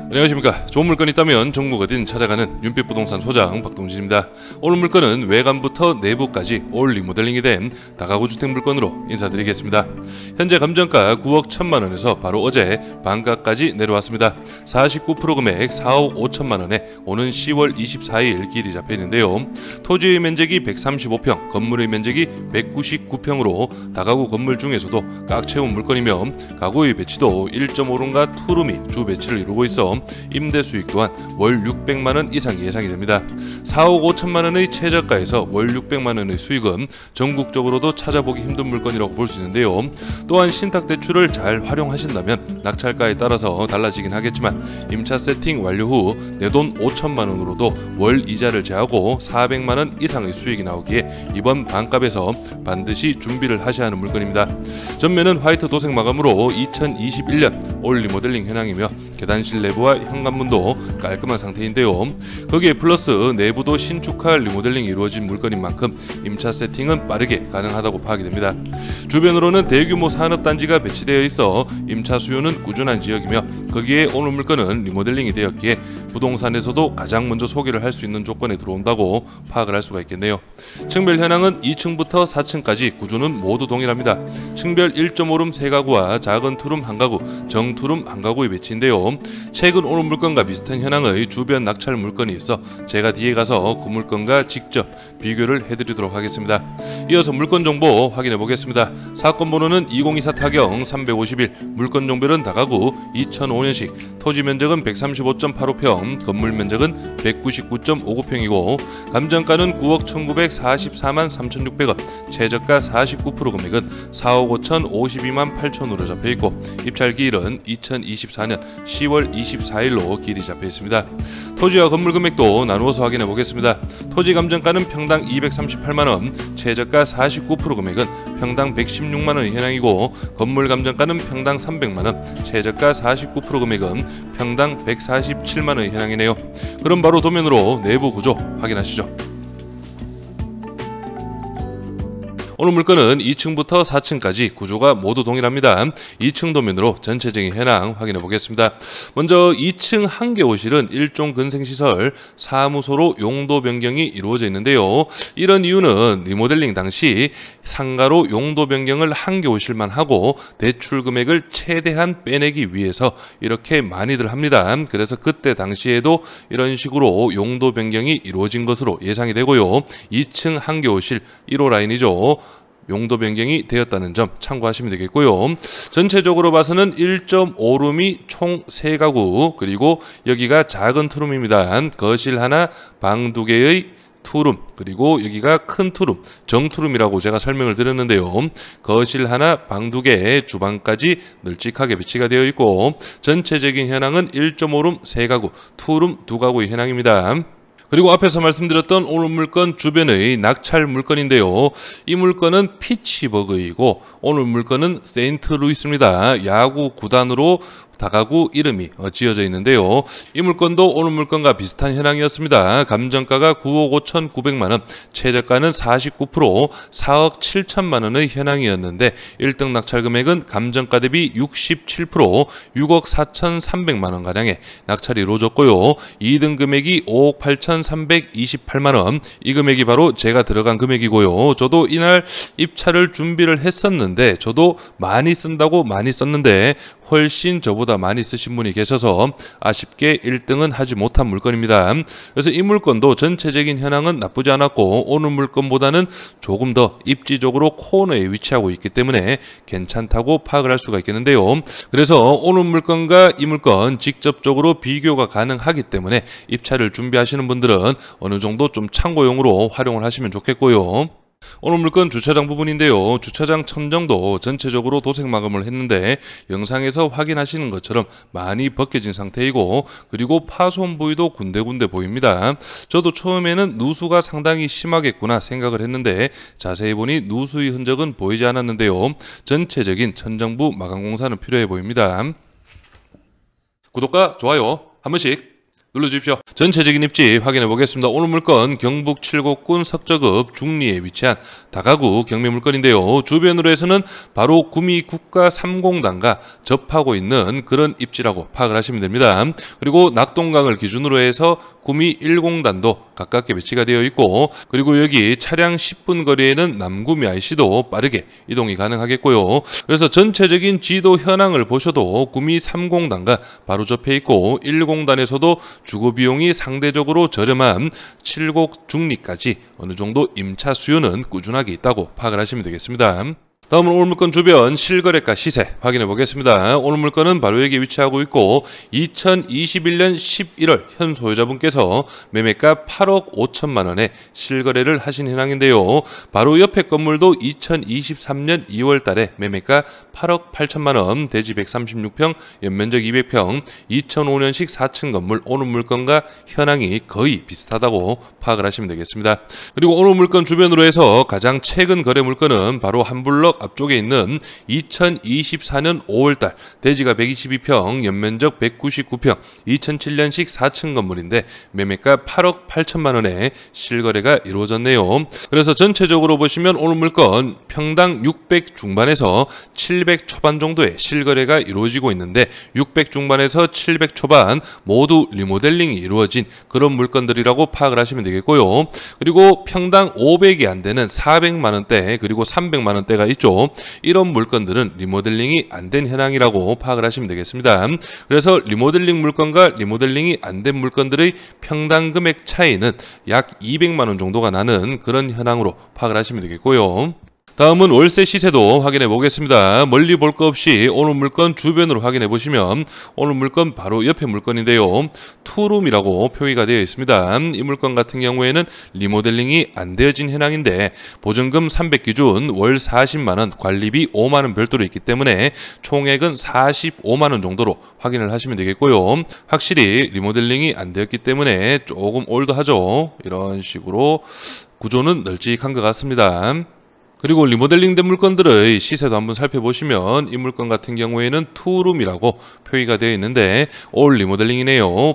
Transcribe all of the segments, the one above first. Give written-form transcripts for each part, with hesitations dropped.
안녕하십니까. 좋은 물건 있다면 전국 어딘 찾아가는 윤빛부동산 소장 박동진입니다. 오늘 물건은 외관부터 내부까지 올 리모델링이 된 다가구 주택 물건으로 인사드리겠습니다. 현재 감정가 9억 1천만원에서 바로 어제 반가까지 내려왔습니다. 49% 금액 4억 5천만원에 오는 10월 24일 길이 잡혀있는데요. 토지의 면적이 135평, 건물의 면적이 199평으로 다가구 건물 중에서도 꽉 채운 물건이며 가구의 배치도 1.5룸과 투룸이 주 배치를 이루고 있어 임대 수익 또한 월 600만원 이상이 예상이 됩니다. 4억 5천만원의 최저가에서 월 600만원의 수익은 전국적으로도 찾아보기 힘든 물건이라고 볼 수 있는데요. 또한 신탁대출을 잘 활용하신다면 낙찰가에 따라서 달라지긴 하겠지만 임차 세팅 완료 후 내돈 5천만원으로도 월 이자를 제하고 400만원 이상의 수익이 나오기에 이번 반값에서 반드시 준비를 하셔야 하는 물건입니다. 전면은 화이트 도색 마감으로 2021년 올 리모델링 현황이며 계단실 내부와 현관문도 깔끔한 상태인데요. 거기에 플러스 내부도 신축할 리모델링이 이루어진 물건인 만큼 임차 세팅은 빠르게 가능하다고 파악이 됩니다. 주변으로는 대규모 산업단지가 배치되어 있어 임차 수요는 꾸준한 지역이며 거기에 오늘 물건은 리모델링이 되었기에 부동산에서도 가장 먼저 소개를 할 수 있는 조건에 들어온다고 파악을 할 수가 있겠네요. 층별 현황은 2층부터 4층까지 구조는 모두 동일합니다. 층별 1.5룸 3가구와 작은 투룸 1가구, 정투룸 1가구의 배치인데요. 최근 오는 물건과 비슷한 현황의 주변 낙찰 물건이 있어 제가 뒤에 가서 그 물건과 직접 비교를 해드리도록 하겠습니다. 이어서 물건 정보 확인해 보겠습니다. 사건 번호는 2024 타경 351, 물건 종별은 다가구 2005년식, 토지 면적은 135.85평, 건물 면적은 199.59평이고 감정가는 9억 1944만 3,600원, 최저가 49% 금액은 4억 5천 52만 8천으로 잡혀있고 입찰기일은 2024년 10월 24일로 길이 잡혀있습니다. 토지와 건물 금액도 나누어서 확인해 보겠습니다. 토지 감정가는 평당 238만원, 최저가 49% 금액은 평당 116만원의 현황이고 건물 감정가는 평당 300만원, 최저가 49% 금액은 평당 147만원의 현황이네요. 그럼 바로 도면으로 내부 구조 확인하시죠. 오늘 물건은 2층부터 4층까지 구조가 모두 동일합니다. 2층 도면으로 전체적인 현황 확인해 보겠습니다. 먼저 2층 한개호실은 일종 근생시설 사무소로 용도 변경이 이루어져 있는데요. 이런 이유는 리모델링 당시 상가로 용도 변경을 한개호실만 하고 대출 금액을 최대한 빼내기 위해서 이렇게 많이들 합니다. 그래서 그때 당시에도 이런 식으로 용도 변경이 이루어진 것으로 예상이 되고요. 2층 한개호실 1호 라인이죠. 용도 변경이 되었다는 점 참고하시면 되겠고요. 전체적으로 봐서는 1.5룸이 총 3가구, 그리고 여기가 작은 투룸입니다. 거실 하나, 방 2개의 투룸, 그리고 여기가 큰 투룸, 정투룸이라고 제가 설명을 드렸는데요. 거실 하나, 방 2개, 주방까지 널찍하게 배치가 되어 있고 전체적인 현황은 1.5룸 3가구, 투룸 2가구의 현황입니다. 그리고 앞에서 말씀드렸던 오늘 물건 주변의 낙찰 물건인데요. 이 물건은 피츠버그이고 오늘 물건은 세인트루이스입니다. 야구 구단으로 다가구 이름이 지어져 있는데요. 이 물건도 오늘 물건과 비슷한 현황이었습니다. 감정가가 9억 5,900만원, 최저가는 49% 4억 7천만원의 현황이었는데 1등 낙찰 금액은 감정가 대비 67% 6억 4,300만원가량의 낙찰이 이루어졌고요. 2등 금액이 5억 8,328만원, 이 금액이 바로 제가 들어간 금액이고요. 저도 이날 입찰을 준비를 했었는데 저도 많이 쓴다고 많이 썼는데 훨씬 저보다 많이 쓰신 분이 계셔서 아쉽게 1등은 하지 못한 물건입니다. 그래서 이 물건도 전체적인 현황은 나쁘지 않았고 오늘 물건보다는 조금 더 입지적으로 코너에 위치하고 있기 때문에 괜찮다고 파악을 할 수가 있겠는데요. 그래서 오늘 물건과 이 물건 직접적으로 비교가 가능하기 때문에 입찰을 준비하시는 분들은 어느 정도 좀 참고용으로 활용을 하시면 좋겠고요. 오늘 물건 주차장 부분인데요. 주차장 천정도 전체적으로 도색 마감을 했는데 영상에서 확인하시는 것처럼 많이 벗겨진 상태이고 그리고 파손 부위도 군데군데 보입니다. 저도 처음에는 누수가 상당히 심하겠구나 생각을 했는데 자세히 보니 누수의 흔적은 보이지 않았는데요. 전체적인 천정부 마감 공사는 필요해 보입니다. 구독과 좋아요 한 번씩 눌러주십시오. 전체적인 입지 확인해 보겠습니다. 오늘 물건 경북 칠곡군 석저급 중리에 위치한 다가구 경매 물건인데요. 주변으로 해서는 바로 구미 국가 3공단과 접하고 있는 그런 입지라고 파악을 하시면 됩니다. 그리고 낙동강을 기준으로 해서 구미 1공단도 가깝게 배치가 되어 있고, 그리고 여기 차량 10분 거리에는 남구미 IC도 빠르게 이동이 가능하겠고요. 그래서 전체적인 지도 현황을 보셔도 구미 3공단과 바로 접해 있고 1공단에서도 주거 비용이 상대적으로 저렴한 칠곡 중리까지 어느 정도 임차 수요는 꾸준하게 있다고 파악을 하시면 되겠습니다. 다음은 오늘 물건 주변 실거래가 시세 확인해 보겠습니다. 오늘 물건은 바로 여기 위치하고 있고 2021년 11월 현 소유자분께서 매매가 8억 5천만 원에 실거래를 하신 현황인데요. 바로 옆에 건물도 2023년 2월 달에 매매가 8억 8천만 원, 대지 136평, 연면적 200평, 2005년식 4층 건물. 오늘 물건과 현황이 거의 비슷하다고 파악을 하시면 되겠습니다. 그리고 오늘 물건 주변으로 해서 가장 최근 거래 물건은 바로 한 블럭 앞쪽에 있는 2024년 5월달 대지가 122평, 연면적 199평, 2007년식 4층 건물인데 매매가 8억 8천만 원에 실거래가 이루어졌네요. 그래서 전체적으로 보시면 오늘 물건 평당 600 중반에서 700 초반 정도의 실거래가 이루어지고 있는데 600 중반에서 700 초반 모두 리모델링이 이루어진 그런 물건들이라고 파악을 하시면 되겠고요. 그리고 평당 500이 안 되는 400만 원대 그리고 300만 원대가 있죠. 이런 물건들은 리모델링이 안 된 현황이라고 파악을 하시면 되겠습니다. 그래서 리모델링 물건과 리모델링이 안 된 물건들의 평당 금액 차이는 약 200만 원 정도가 나는 그런 현황으로 파악을 하시면 되겠고요. 다음은 월세 시세도 확인해 보겠습니다. 멀리 볼 거 없이 오늘 물건 주변으로 확인해 보시면 오늘 물건 바로 옆에 물건인데요. 투룸이라고 표기가 되어 있습니다. 이 물건 같은 경우에는 리모델링이 안 되어진 현황인데 보증금 300 기준 월 40만 원, 관리비 5만 원 별도로 있기 때문에 총액은 45만 원 정도로 확인을 하시면 되겠고요. 확실히 리모델링이 안 되었기 때문에 조금 올드하죠. 이런 식으로 구조는 널찍한 것 같습니다. 그리고 리모델링된 물건들의 시세도 한번 살펴보시면 이 물건 같은 경우에는 투룸이라고 표기가 되어 있는데 올 리모델링이네요.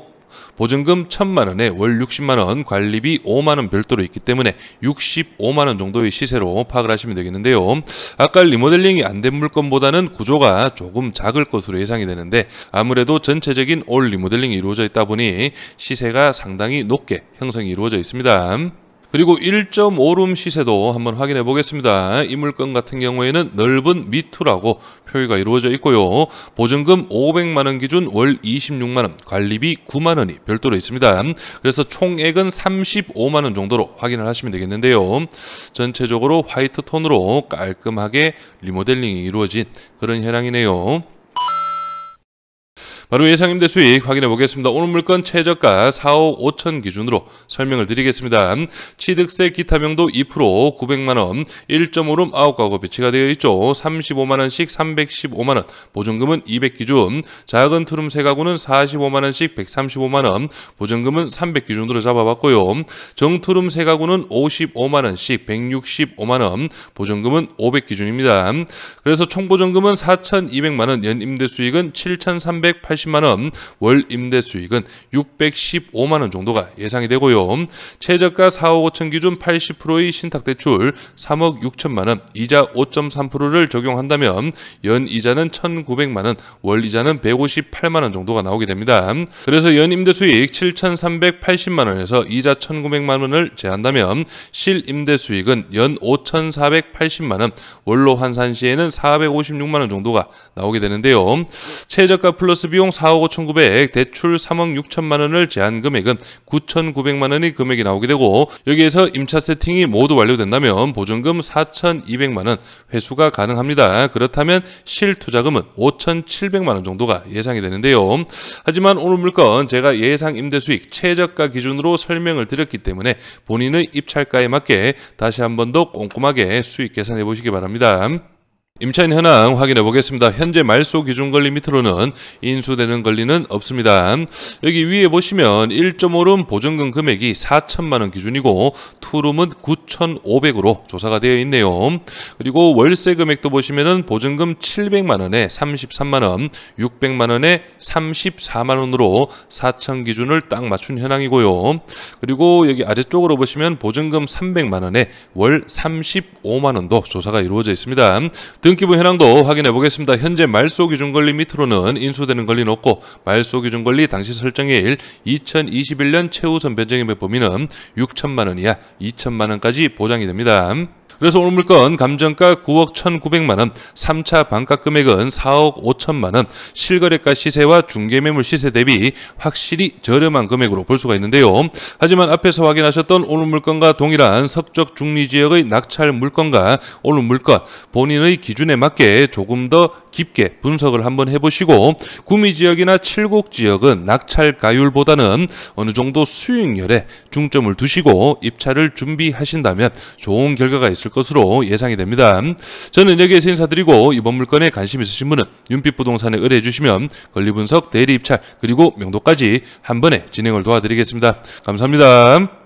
보증금 1,000만 원에 월 60만 원, 관리비 5만 원 별도로 있기 때문에 65만 원 정도의 시세로 파악을 하시면 되겠는데요. 아까 리모델링이 안 된 물건보다는 구조가 조금 작을 것으로 예상이 되는데 아무래도 전체적인 올 리모델링이 이루어져 있다 보니 시세가 상당히 높게 형성이 이루어져 있습니다. 그리고 1.5룸 시세도 한번 확인해 보겠습니다. 이 물건 같은 경우에는 넓은 미투라고 표기가 이루어져 있고요. 보증금 500만 원 기준 월 26만 원, 관리비 9만 원이 별도로 있습니다. 그래서 총액은 35만 원 정도로 확인을 하시면 되겠는데요. 전체적으로 화이트 톤으로 깔끔하게 리모델링이 이루어진 그런 현황이네요. 바로 예상임대 수익 확인해 보겠습니다. 오늘 물건 최저가 4억 5천 기준으로 설명을 드리겠습니다. 취득세 기타명도 2% 900만 원, 1.5룸 9가구 배치가 되어 있죠. 35만 원씩 315만 원, 보증금은 200 기준, 작은 투룸 3가구는 45만 원씩 135만 원, 보증금은 300 기준으로 잡아봤고요. 정투룸 3가구는 55만 원씩 165만 원, 보증금은 500 기준입니다. 그래서 총 보증금은 4,200만 원, 연 임대 수익은 7,380만 원, 월 임대 수익은 615만 원 정도가 예상이 되고요. 최저가 4억 5천 기준 80%의 신탁대출 3억 6천만 원, 이자 5.3%를 적용한다면 연 이자는 1,900만 원, 월 이자는 158만 원 정도가 나오게 됩니다. 그래서 연 임대 수익 7,380만 원에서 이자 1,900만 원을 제한다면 실 임대 수익은 연 5,480만 원, 월로 환산 시에는 456만 원 정도가 나오게 되는데요. 최저가 플러스 비용 4억 5,900, 대출 3억 6천만 원을 제한 금액은 9,900만 원의 금액이 나오게 되고 여기에서 임차 세팅이 모두 완료된다면 보증금 4,200만 원 회수가 가능합니다. 그렇다면 실투자금은 5,700만 원 정도가 예상이 되는데요. 하지만 오늘 물건 제가 예상 임대 수익 최저가 기준으로 설명을 드렸기 때문에 본인의 입찰가에 맞게 다시 한 번 더 꼼꼼하게 수익 계산해 보시기 바랍니다. 임차인 현황 확인해 보겠습니다. 현재 말소 기준 권리 밑으로는 인수되는 권리는 없습니다. 여기 위에 보시면 1.5룸 보증금 금액이 4천만 원 기준이고 투룸은 9,500으로 조사가 되어 있네요. 그리고 월세 금액도 보시면은 보증금 700만 원에 33만 원, 600만 원에 34만 원으로 4천 기준을 딱 맞춘 현황이고요. 그리고 여기 아래쪽으로 보시면 보증금 300만 원에 월 35만 원도 조사가 이루어져 있습니다. 등기부 현황도 확인해 보겠습니다. 현재 말소 기준 권리 밑으로는 인수되는 권리는 없고 말소 기준 권리 당시 설정일 2021년 최우선 변정임의 범위는 6천만 원 이하 2천만 원까지 보장이 됩니다. 그래서 오늘 물건 감정가 9억 1,900만 원, 3차 반값 금액은 4억 5천만 원, 실거래가 시세와 중개매물 시세 대비 확실히 저렴한 금액으로 볼 수가 있는데요. 하지만 앞에서 확인하셨던 오늘 물건과 동일한 석적 중리지역의 낙찰 물건과 오늘 물건 본인의 기준에 맞게 조금 더 깊게 분석을 한번 해보시고 구미지역이나 칠곡지역은 낙찰 가율보다는 어느 정도 수익률에 중점을 두시고 입찰을 준비하신다면 좋은 결과가 있을 것으로 예상이 됩니다. 저는 여기에서 인사드리고 이번 물건에 관심 있으신 분은 윤빛부동산에 의뢰해 주시면 권리분석, 대리입찰 그리고 명도까지 한 번에 진행을 도와드리겠습니다. 감사합니다.